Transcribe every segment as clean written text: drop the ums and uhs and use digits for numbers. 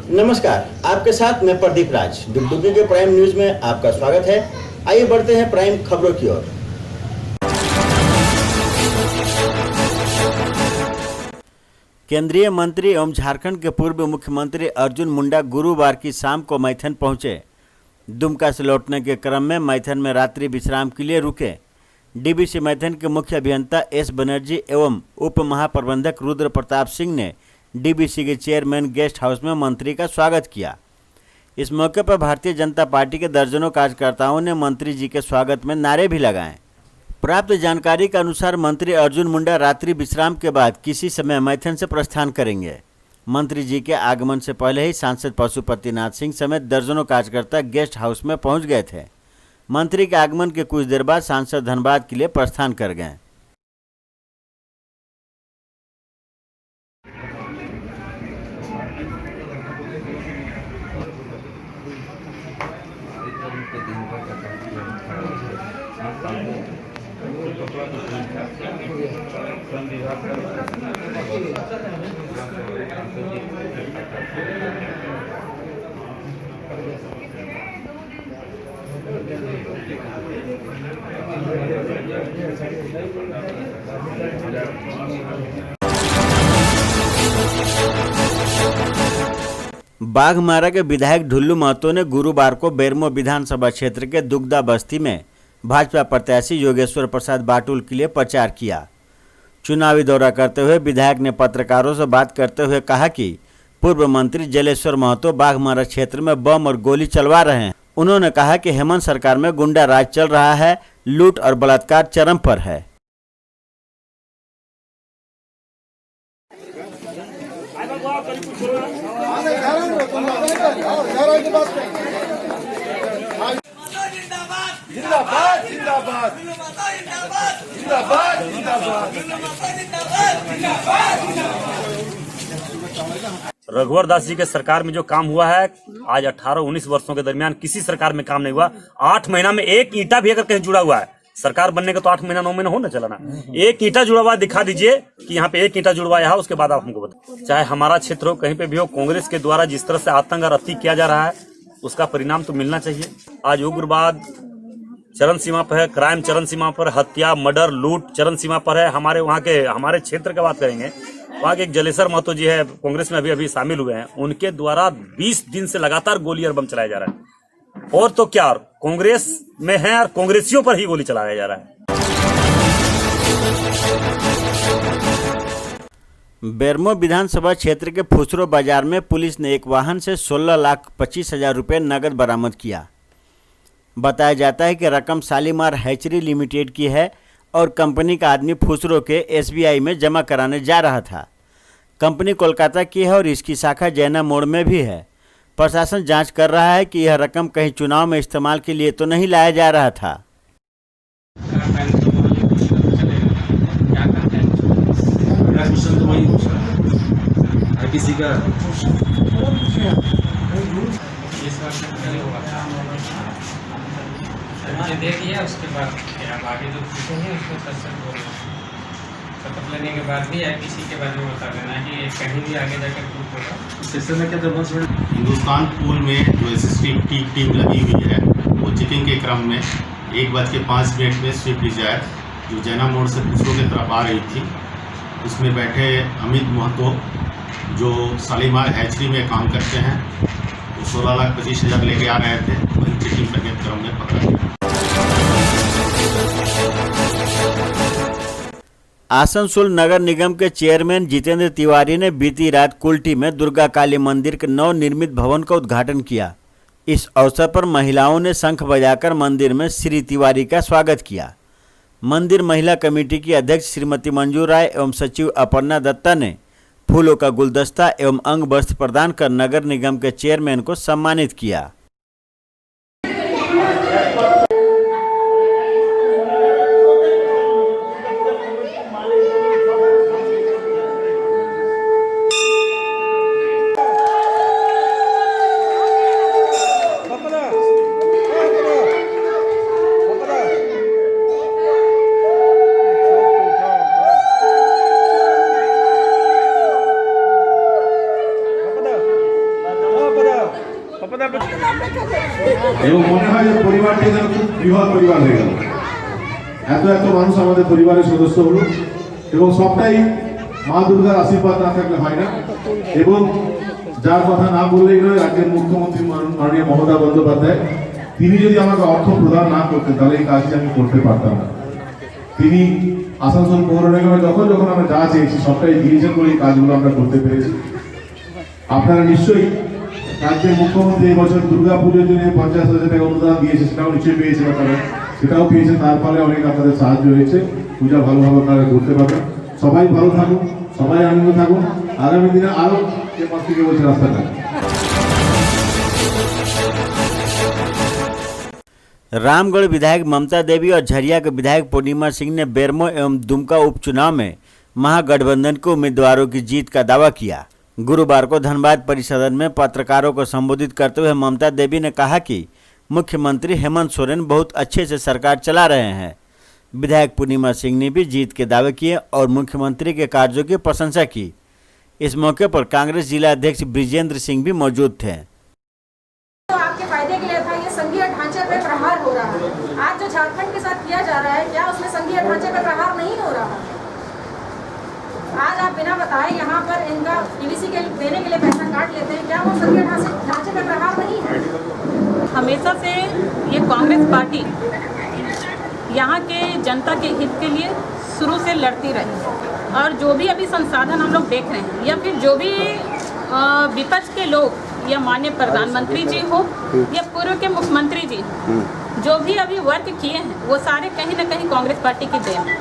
नमस्कार, आपके साथ मैं प्रदीप राज। दुगदुगी के प्राइम न्यूज में आपका स्वागत है। आइए बढ़ते हैं प्राइम खबरों की ओर। केंद्रीय मंत्री एवं झारखंड के पूर्व मुख्यमंत्री अर्जुन मुंडा गुरुवार की शाम को मैथन पहुंचे। दुमका से लौटने के क्रम में मैथन में रात्रि विश्राम के लिए रुके। डीबीसी मैथन के मुख्य अभियंता एस बनर्जी एवं उप महाप्रबंधक रुद्र प्रताप सिंह ने डीबीसी के चेयरमैन गेस्ट हाउस में मंत्री का स्वागत किया। इस मौके पर भारतीय जनता पार्टी के दर्जनों कार्यकर्ताओं ने मंत्री जी के स्वागत में नारे भी लगाए। प्राप्त जानकारी के अनुसार मंत्री अर्जुन मुंडा रात्रि विश्राम के बाद किसी समय मैथन से प्रस्थान करेंगे। मंत्री जी के आगमन से पहले ही सांसद पशुपतिनाथ सिंह समेत दर्जनों कार्यकर्ता गेस्ट हाउस में पहुंच गए थे। मंत्री के आगमन के कुछ देर बाद सांसद धनबाद के लिए प्रस्थान कर गए। बाघमारा के विधायक ढुल्लू महतो ने गुरुवार को बेरमो विधानसभा क्षेत्र के दुगदा बस्ती में भाजपा प्रत्याशी योगेश्वर प्रसाद बाटुल के लिए प्रचार किया। चुनावी दौरा करते हुए विधायक ने पत्रकारों से बात करते हुए कहा कि पूर्व मंत्री जलेश्वर महतो बाघमारा क्षेत्र में बम और गोली चलवा रहे हैं। उन्होंने कहा कि हेमंत सरकार में गुंडा राज चल रहा है, लूट और बलात्कार चरम पर है। रघुवर दास जी के सरकार में जो काम हुआ है, आज 18-19 वर्षों के दरमियान किसी सरकार में काम नहीं हुआ। 8 महीना में एक ईंटा भी अगर कहीं जुड़ा हुआ है, सरकार बनने का तो 8 महीना 9 महीना हो ना चला ना, एक ईंटा जुड़ा हुआ दिखा दीजिए कि यहाँ पे एक ईंटा जुड़वाया है, उसके बाद आप हमको बताइए। चाहे हमारा क्षेत्र हो, कहीं पे भी हो, कांग्रेस के द्वारा जिस तरह से आतंक और अति किया जा रहा है, उसका परिणाम तो मिलना चाहिए। आज उग्रवाद चरम सीमा पर है, क्राइम चरम सीमा पर, हत्या, मर्डर, लूट चरम सीमा पर है। हमारे क्षेत्र की बात करेंगे, वहाँ के एक जलेश्वर महतो जी है, कांग्रेस में अभी शामिल हुए हैं, उनके द्वारा 20 दिन से लगातार गोली और बम चलाया जा रहा है। और तो क्या, कांग्रेस में है और कांग्रेसियों पर ही गोली चलाया जा रहा है। बेरमो विधानसभा क्षेत्र के फुसरो बाजार में पुलिस ने एक वाहन से 16,25,000 रुपये नगद बरामद किया। बताया जाता है कि रकम शालीमार हैचरी लिमिटेड की है और कंपनी का आदमी फुसरो के एसबीआई में जमा कराने जा रहा था। कंपनी कोलकाता की है और इसकी शाखा जैना मोड़ में भी है। प्रशासन जांच कर रहा है कि यह रकम कहीं चुनाव में इस्तेमाल के लिए तो नहीं लाया जा रहा था। दे दिया, उसके बाद फिर आप आगे जो पूछेंगे उसको सच बोलना। शपथ लेने के बाद भी किसी के बारे में बता देना कि कहीं भी आगे जाकर प्रूफ होगा। हिंदुस्तान पूल में जो एसएसटी टीम लगी हुई है, वो चेकिंग के क्रम में 1:05 में स्विफ्ट डिजायर जो जैना मोड़ से फुसरो की तरफ आ रही थी, उसमें बैठे अमित महतो जो शालीमार हैचरी में काम करते हैं, वो 16,25,000 लेके आ रहे थे। वही चेकिंग करने के क्रम में पकड़ा गया। आसनसोल नगर निगम के चेयरमैन जितेंद्र तिवारी ने बीती रात कुल्टी में दुर्गा काली मंदिर के नवनिर्मित भवन का उद्घाटन किया। इस अवसर पर महिलाओं ने शंख बजाकर मंदिर में श्री तिवारी का स्वागत किया। मंदिर महिला कमेटी की अध्यक्ष श्रीमती मंजू राय एवं सचिव अपर्णा दत्ता ने फूलों का गुलदस्ता एवं अंग वस्त्र प्रदान कर नगर निगम के चेयरमैन को सम्मानित किया। এবং মনে হয় যে পরিবারটি যেন খুব বৃহৎ পরিবার হয়ে গেল। এত এত মানুষ আমাদের পরিবারের সদস্য হলো এবং সবটাই মা দুর্গার আশীর্বাদ না থাকলে হয় না। এবং যার কথা না বললেই নয়, রাজ্যের মুখ্যমন্ত্রী মাননীয় মমতা বন্দ্যোপাধ্যায়, তিনি যদি আমাকে অর্থ প্রদান না করতেন তাহলে এই কাজটি আমি করতে পারতাম না। তিনি আসানসোল পৌর নিগমে যখন যখন আমরা যা চেয়েছি সবটাই দিয়েছেন বলে এই কাজগুলো আমরা করতে পেরেছি। আপনারা নিশ্চয়ই রাজ্যের মুখ্যমন্ত্রী এই বছর দুর্গা পুজোর জন্য 50,000 টাকা অনুদান দিয়েছে, সেটাও নিশ্চয়ই পেয়েছেন আপনারা, সেটাও পেয়েছেন। তার ফলে অনেক আপনাদের সাহায্য হয়েছে, পূজা ভালোভাবে আপনারা করতে পারবেন। সবাই ভালো থাকুন, সবাই আনন্দ থাকুন। আগামী দিনে আরো যে পাশ থেকে বলছে রাস্তাটা। रामगढ़ विधायक ममता देवी और झरिया के विधायक पूर्णिमा सिंह ने बेरमो एवं दुमका उपचुनाव में महागठबंधन के उम्मीदवारों की जीत का दावा किया। गुरुवार को धनबाद परिसदन में पत्रकारों को संबोधित करते हुए ममता देवी ने कहा कि मुख्यमंत्री हेमंत सोरेन बहुत अच्छे से सरकार चला रहे हैं। विधायक पूर्णिमा सिंह ने भी जीत के दावे किए और मुख्यमंत्री के कार्यों की प्रशंसा की। इस मौके पर कांग्रेस जिला अध्यक्ष ब्रिजेंद्र सिंह भी मौजूद थे। तो आपके फायदे के लिए था, ये संघीय ढांचे पे प्रहार हो रहा है। आज जो झारखंड के साथ किया जा रहा है, क्या उसमें संघीय ढांचे पे प्रहार नहीं हो रहा? आज आप बिना बताए यहाँ पर इनका पीवीसी के देने के लिए पैसा काट लेते हैं, क्या वो संघीय ढांचे पे प्रहार नहीं है? हमेशा से ये कांग्रेस पार्टी यहाँ के जनता के हित के लिए शुरू से लड़ती रही और जो भी अभी संसाधन हम लोग देख रहे हैं या फिर जो भी विपक्ष के लोग या माननीय प्रधानमंत्री जी हो या पूर्व के मुख्यमंत्री जी जो भी अभी वर्क किए हैं वो सारे कहीं ना कहीं कांग्रेस पार्टी की देन है।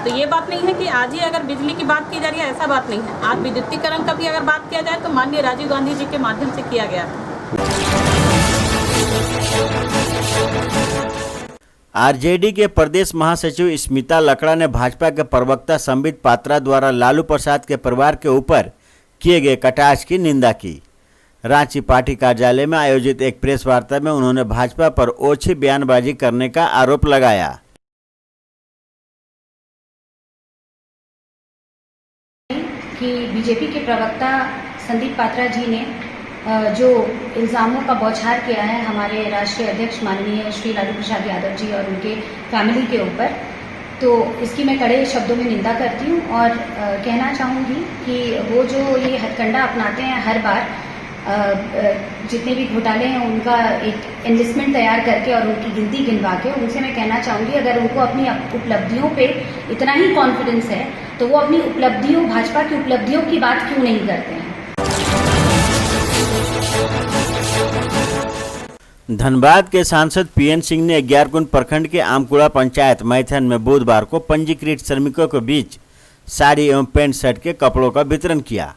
तो ये बात नहीं है कि आज ही अगर बिजली की बात की जा रही है, ऐसा बात नहीं है। आज विद्युतीकरण का भी अगर बात किया जाए तो माननीय राजीव गांधी जी के माध्यम से किया गया था। आरजेडी के प्रदेश महासचिव स्मिता लकड़ा ने भाजपा के प्रवक्ता संबित पात्रा द्वारा लालू प्रसाद के परिवार के ऊपर किए गए कटाक्ष की निंदा की। रांची पार्टी कार्यालय में आयोजित एक प्रेस वार्ता में उन्होंने भाजपा पर ओछी बयानबाजी करने का आरोप लगाया। कि बीजेपी के प्रवक्ता संदीप पात्रा जी ने जो इल्ज़ामों का बौछार किया है हमारे राष्ट्रीय अध्यक्ष माननीय श्री लालू प्रसाद यादव जी और उनके फैमिली के ऊपर, तो इसकी मैं कड़े शब्दों में निंदा करती हूँ और कहना चाहूँगी कि वो जो ये हथकंडा अपनाते हैं हर बार, जितने भी घोटाले हैं उनका एक एनलिस्टमेंट तैयार करके और उनकी गिनती गिनवा के, उनसे मैं कहना चाहूँगी अगर उनको अपनी उपलब्धियों पे इतना ही कॉन्फिडेंस है तो वो अपनी उपलब्धियों, भाजपा की उपलब्धियों की बात क्यों नहीं करते हैं। धनबाद के सांसद पीएन सिंह ने ग्यारकुंड प्रखंड के आमकुड़ा पंचायत मैथन में बुधवार को पंजीकृत श्रमिकों के बीच साड़ी एवं पैंट शर्ट के कपड़ों का वितरण किया।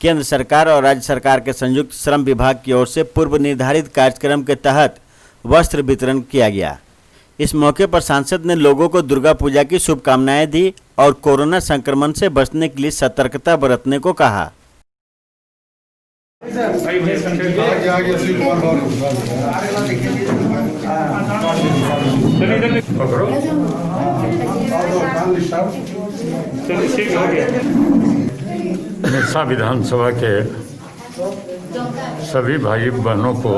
केंद्र सरकार और राज्य सरकार के संयुक्त श्रम विभाग की ओर से पूर्व निर्धारित कार्यक्रम के तहत वस्त्र वितरण किया गया। इस मौके पर सांसद ने लोगों को दुर्गा पूजा की शुभकामनाएं दी और कोरोना संक्रमण से बचने के लिए सतर्कता बरतने को कहा। मिर्सा विधानसभा के सभी भाई बहनों को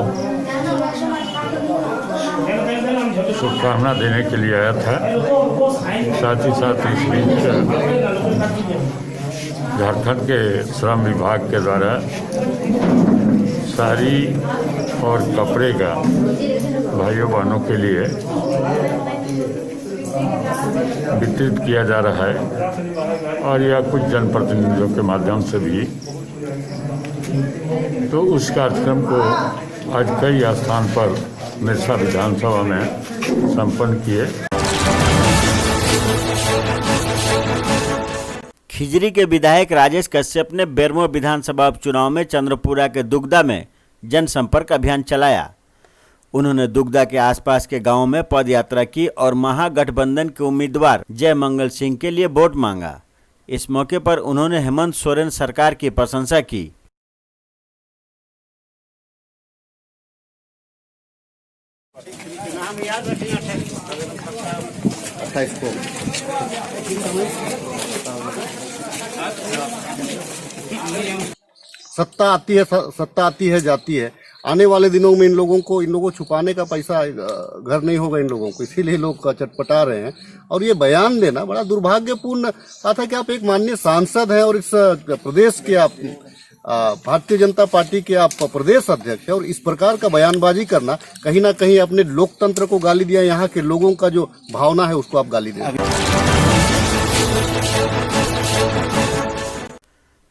शुभकामना देने के लिए आया था। साथ ही साथ इस बीच झारखंड के श्रम विभाग के द्वारा साड़ी और कपड़े का भाइयों बहनों के लिए वितरित किया जा रहा है और यह कुछ जनप्रतिनिधियों के माध्यम से भी। तो उस कार्यक्रम को आज कई स्थान पर मिर्सा विधानसभा में संपन्न किए। खिजरी के विधायक राजेश कश्यप ने बेरमो विधानसभा उपचुनाव में चंद्रपुरा के दुगदा में जनसंपर्क अभियान चलाया। उन्होंने दुगदा के आसपास के गांवों में पद यात्रा की और महागठबंधन के उम्मीदवार जय मंगल सिंह के लिए वोट मांगा। इस मौके पर उन्होंने हेमंत सोरेन सरकार की प्रशंसा की। नाम याद रखना है। सत्ता आती है जाती है। आने वाले दिनों में इन लोगों को छुपाने का पैसा घर नहीं होगा इन लोगों को, इसीलिए लोग चटपटा रहे हैं। और ये बयान देना बड़ा दुर्भाग्यपूर्ण बात है कि आप एक माननीय सांसद हैं और इस प्रदेश के आप भारतीय जनता पार्टी के आप प्रदेश अध्यक्ष है, और इस प्रकार का बयानबाजी करना कहीं ना कहीं अपने लोकतंत्र को गाली दिया, यहाँ के लोगों का जो भावना है उसको आप गाली दिया।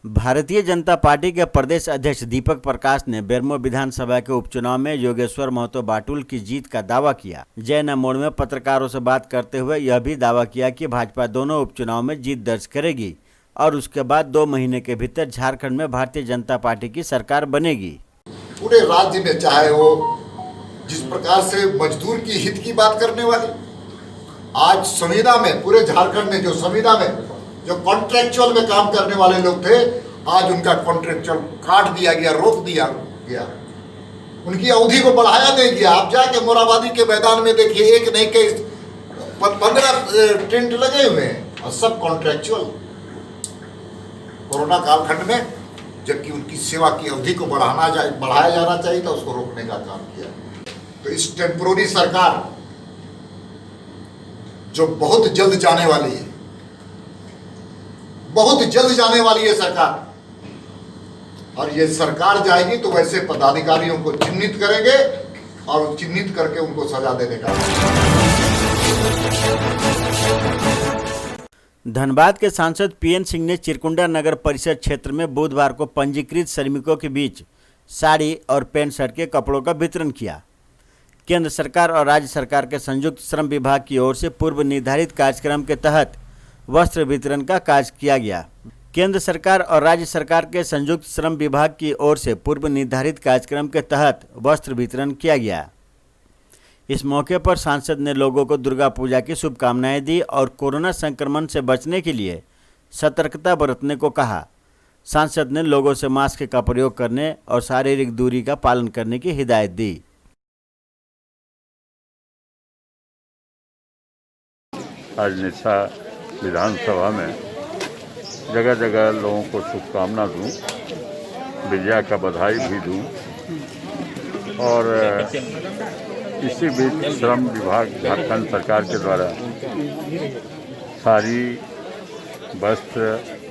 भारतीय जनता पार्टी के प्रदेश अध्यक्ष दीपक प्रकाश ने बेरमो विधानसभा के उपचुनाव में योगेश्वर महतो बाटुल की जीत का दावा किया। जैना मोड़ में पत्रकारों से बात करते हुए यह भी दावा किया कि भाजपा दोनों उपचुनाव में जीत दर्ज करेगी और उसके बाद 2 महीने के भीतर झारखंड में भारतीय जनता पार्टी की सरकार बनेगी। पूरे राज्य में चाहे वो जिस प्रकार से मजदूर की हित की बात करने वाले, आज संविदा में पूरे झारखंड में जो संविदा में जो कॉन्ट्रेक्चुअल में काम करने वाले लोग थे, आज उनका कॉन्ट्रेक्चुअल काट दिया गया, रोक दिया गया, उनकी अवधि को बढ़ाया नहीं गया। आप जाके मोराबादी के मैदान में देखिए, एक नहीं के 15 टेंट लगे हुए हैं और सब कॉन्ट्रेक्चुअल। कोरोना कालखंड में जबकि उनकी सेवा की अवधि को बढ़ाया जाना चाहिए था, उसको रोकने का काम किया। तो इस टेम्पोररी सरकार जो बहुत जल्द जाने वाली है, बहुत जल्द जाने वाली है सरकार, और ये सरकार जाएगी तो वैसे पदाधिकारियों को चिन्हित करेंगे और चिन्हित करके उनको सजा देने का। धनबाद के सांसद पीएन सिंह ने चिरकुंडा नगर परिषद क्षेत्र में बुधवार को पंजीकृत श्रमिकों के बीच साड़ी और पैंट शर्ट के कपड़ों का वितरण किया। केंद्र सरकार और राज्य सरकार के संयुक्त श्रम विभाग की ओर से पूर्व निर्धारित कार्यक्रम के तहत वस्त्र वितरण का कार्य किया गया। केंद्र सरकार और राज्य सरकार के संयुक्त श्रम विभाग की ओर से पूर्व निर्धारित कार्यक्रम के तहत वस्त्र वितरण किया गया। इस मौके पर सांसद ने लोगों को दुर्गा पूजा की शुभकामनाएं दी और कोरोना संक्रमण से बचने के लिए सतर्कता बरतने को कहा। सांसद ने लोगों से मास्क का प्रयोग करने और शारीरिक दूरी का पालन करने की हिदायत दी। आज निशा विधानसभा में जगह जगह लोगों को शुभकामना दूं, विजया का बधाई भी दूं, और इसी बीच श्रम विभाग झारखंड सरकार के द्वारा सारी वस्त्र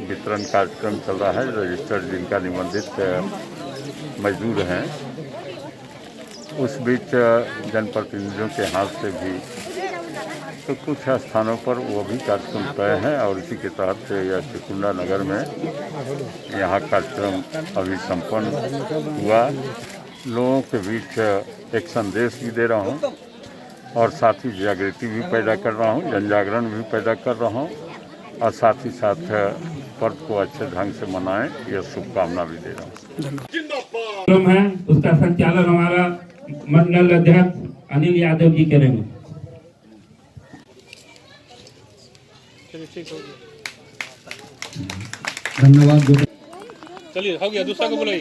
वितरण कार्यक्रम चल रहा है। रजिस्टर्ड जिनका निबंधित मजदूर हैं, उस बीच जनप्रतिनिधियों के हाथ से भी तो कुछ स्थानों पर वो भी कार्यक्रम तय हैं, और इसी के तहत यह चिरकुंडा नगर में यहाँ कार्यक्रम अभी संपन्न हुआ। लोगों के बीच एक संदेश भी दे रहा हूँ और साथ ही जागृति भी पैदा कर रहा हूँ, जनजागरण भी पैदा कर रहा हूँ, और साथ ही साथ पर्व को अच्छे ढंग से मनाएं, यह शुभकामना भी दे रहा हूँ। है उसका संचालन हमारा मंडल अध्यक्ष अनिल यादव जी करेंगे। धन्यवाद। चलिए हो गया, दूसरा को बुलाइए।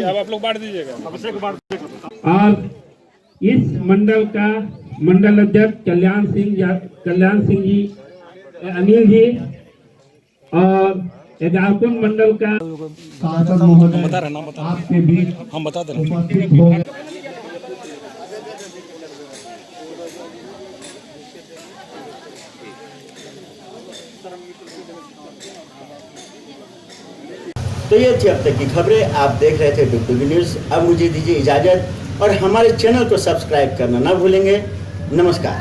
अब आप लोग बांट दीजिएगा। और इस मंडल का मंडल अध्यक्ष कल्याण सिंह जी, अनिल जी, और एगारकुंड मंडल का सांसद महोदय आपके बीच हम बता दें। तो ये थी अब तक की खबरें। आप देख रहे थे डुगडुगी न्यूज़। अब मुझे दीजिए इजाज़त और हमारे चैनल को सब्सक्राइब करना ना भूलेंगे। नमस्कार।